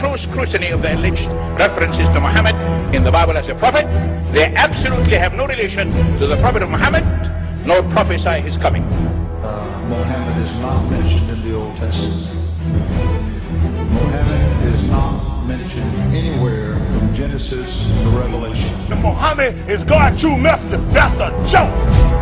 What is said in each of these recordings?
close scrutiny of the alleged references to Muhammad in the Bible as a prophet, they absolutely have no relation to the Prophet of Muhammad, nor prophesy his coming. Muhammad is not mentioned in the Old Testament. Muhammad is not mentioned anywhere from Genesis to Revelation. Muhammad is God's true messenger. That's a joke.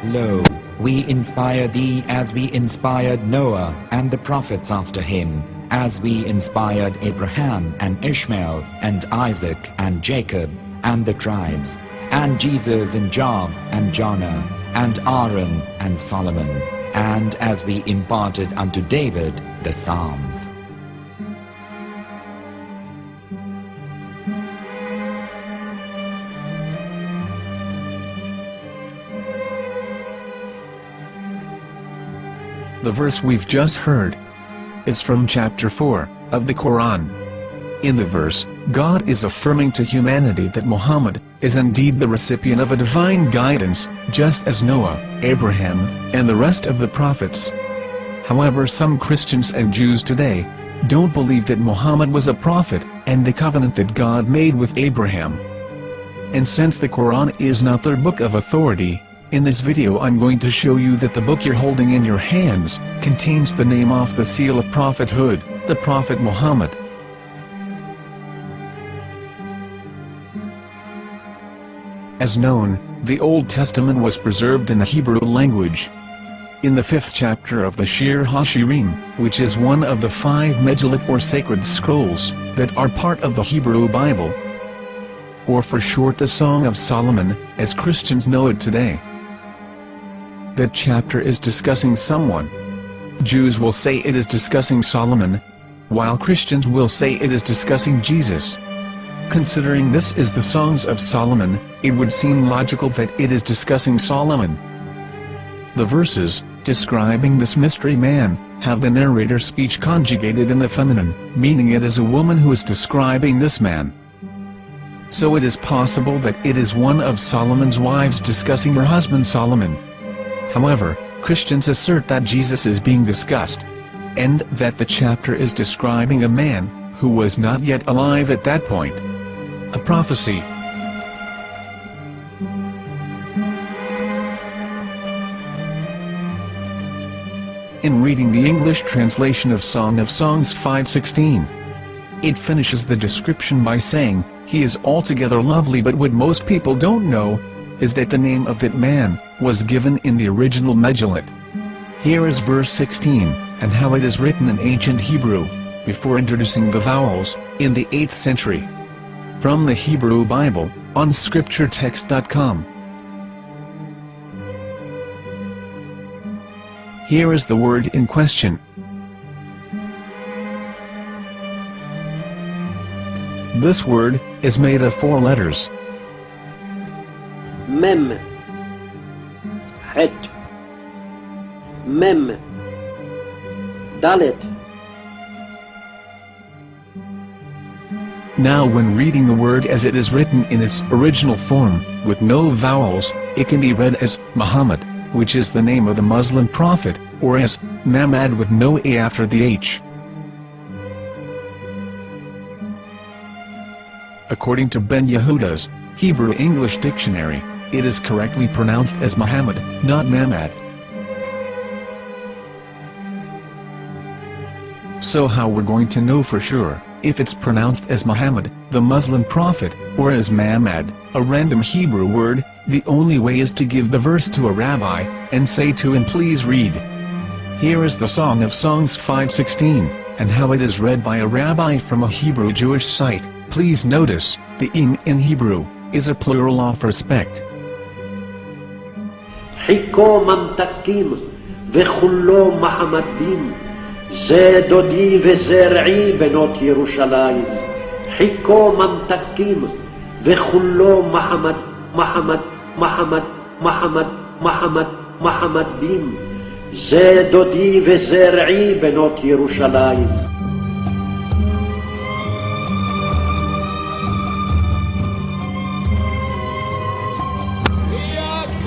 Lo, we inspire thee as we inspired Noah and the prophets after him, as we inspired Abraham and Ishmael and Isaac and Jacob and the tribes, and Jesus and Job and Jonah and Aaron and Solomon, and as we imparted unto David the Psalms. The verse we've just heard is from chapter 4 of the Quran. In the verse, God is affirming to humanity that Muhammad is indeed the recipient of a divine guidance, just as Noah, Abraham, and the rest of the prophets. However, some Christians and Jews today don't believe that Muhammad was a prophet and the covenant that God made with Abraham. And since the Quran is not their book of authority, in this video I'm going to show you that the book you're holding in your hands contains the name off the seal of prophethood, the Prophet Muhammad. As known, the Old Testament was preserved in the Hebrew language. In the 5th chapter of the Shir HaShirim, which is one of the 5 Megillat or sacred scrolls that are part of the Hebrew Bible, or for short the Song of Solomon, as Christians know it today. That chapter is discussing someone. Jews will say it is discussing Solomon, while Christians will say it is discussing Jesus. Considering this is the Songs of Solomon, it would seem logical that it is discussing Solomon. The verses, describing this mystery man, have the narrator's speech conjugated in the feminine, meaning it is a woman who is describing this man. So it is possible that it is one of Solomon's wives discussing her husband Solomon. However, Christians assert that Jesus is being discussed, and that the chapter is describing a man who was not yet alive at that point. A prophecy. In reading the English translation of Song of Songs 5:16, it finishes the description by saying, "He is altogether lovely," but what most people don't know is that the name of that man was given in the original Megillat. Here is verse 16, and how it is written in ancient Hebrew, before introducing the vowels, in the 8th century. From the Hebrew Bible, on scripturetext.com. Here is the word in question. This word is made of 4 letters. Mem, Het, Mem, Dalet. Now when reading the word as it is written in its original form, with no vowels, it can be read as Muhammad, which is the name of the Muslim prophet, or as Mamad with no A after the H. According to Ben Yehuda's Hebrew English Dictionary, it is correctly pronounced as Muhammad, not Mamad. So how we're going to know for sure if it's pronounced as Muhammad, the Muslim prophet, or as Mamad, a random Hebrew word? The only way is to give the verse to a rabbi, and say to him, "Please read." Here is the Song of Songs 5:16, and how it is read by a rabbi from a Hebrew Jewish site. Please notice, the im in Hebrew is a plural of respect. Hiko mamtakim vechullo mahamadim ze dodi vezer'i benot Yerushalayim. Hiko mamtakim וכולו מחמד, מחמד, מחמד, מחמד, מחמד, מחמדים. זה דודי וזה רעי בנות ירושלים.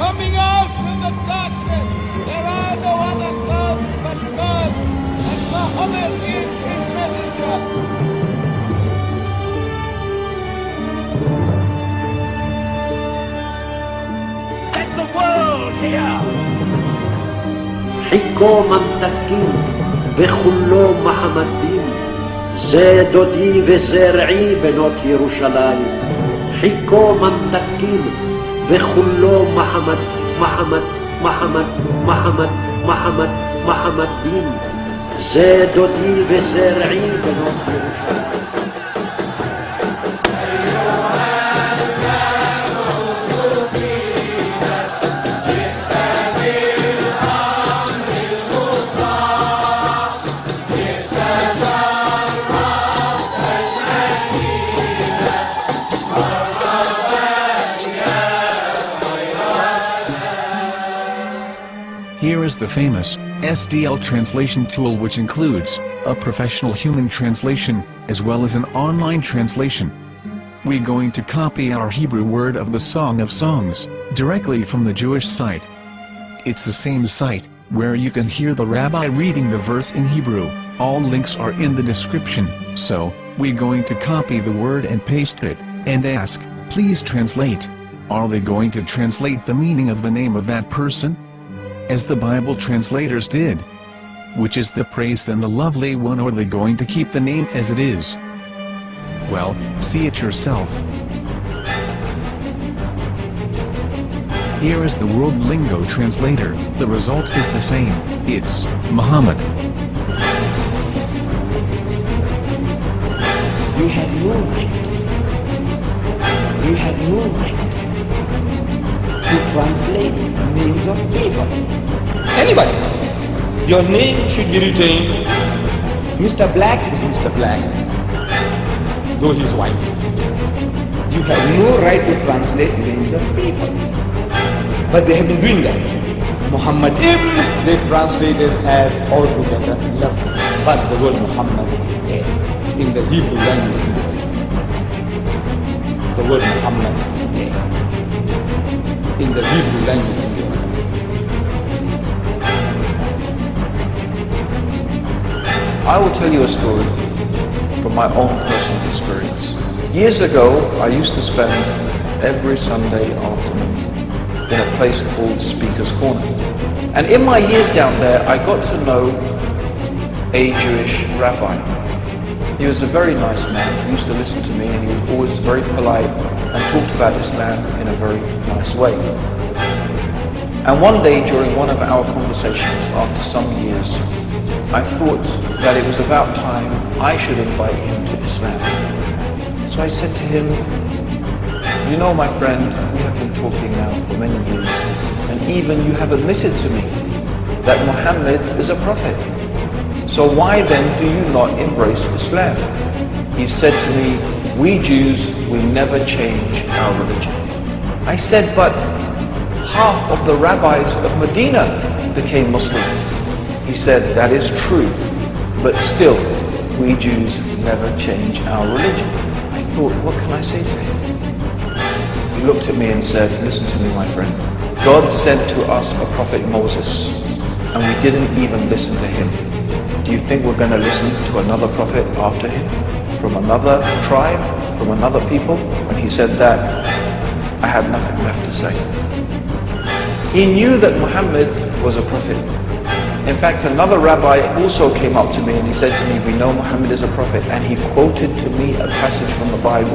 Coming out from the darkness, there are no other gods but God, and Muhammad is his messenger. Let the world hear. חיכו ממתקים וכולו מחמדים, זה דודי וזה רעי בנות ירושלים. חיכו ממתקים וכולו מחמד, מחמד, מחמד, מחמד, מחמד, מחמדים, זה דודי וזה רעי בנות ירושלים. Here is the famous SDL translation tool, which includes a professional human translation, as well as an online translation. We're going to copy our Hebrew word of the Song of Songs, directly from the Jewish site. It's the same site, where you can hear the rabbi reading the verse in Hebrew. All links are in the description, so, we're going to copy the word and paste it, and ask, please translate. Are they going to translate the meaning of the name of that person? As the Bible translators did. Which is the praised and the lovely one, or are they going to keep the name as it is? Well, see it yourself. Here is the World Lingo Translator. The result is the same. It's Muhammad. You have no right. You have no right to translate names of people. Anybody. Your name should be retained. Mr. Black is Mr. Black, though he's white. You have no right to translate names of people. But they have been doing that. Muhammad Ibn, they translated as altogether lovely. But the word Muhammad is there in the Hebrew language. The word Muhammad is there in the Hebrew language. I will tell you a story from my own personal experience. Years ago, I used to spend every Sunday afternoon in a place called Speaker's Corner. And in my years down there, I got to know a Jewish rabbi. He was a very nice man. He used to listen to me, and he was always very polite and talked about Islam in a very nice way. And one day during one of our conversations after some years, I thought that it was about time I should invite him to Islam. So I said to him, you know, my friend, we have been talking now for many years, and even you have admitted to me that Muhammad is a prophet. So why then do you not embrace Islam? He said to me, we Jews, we never change our religion. I said, but half of the rabbis of Medina became Muslim. He said, that is true, but still, we Jews never change our religion. I thought, what can I say to him? He looked at me and said, listen to me, my friend. God sent to us a prophet Moses, and we didn't even listen to him. Do you think we're going to listen to another prophet after him? From another tribe? From another people? When he said that, I had nothing left to say. He knew that Muhammad was a prophet. In fact, another rabbi also came up to me and he said to me, we know Muhammad is a prophet, and he quoted to me a passage from the Bible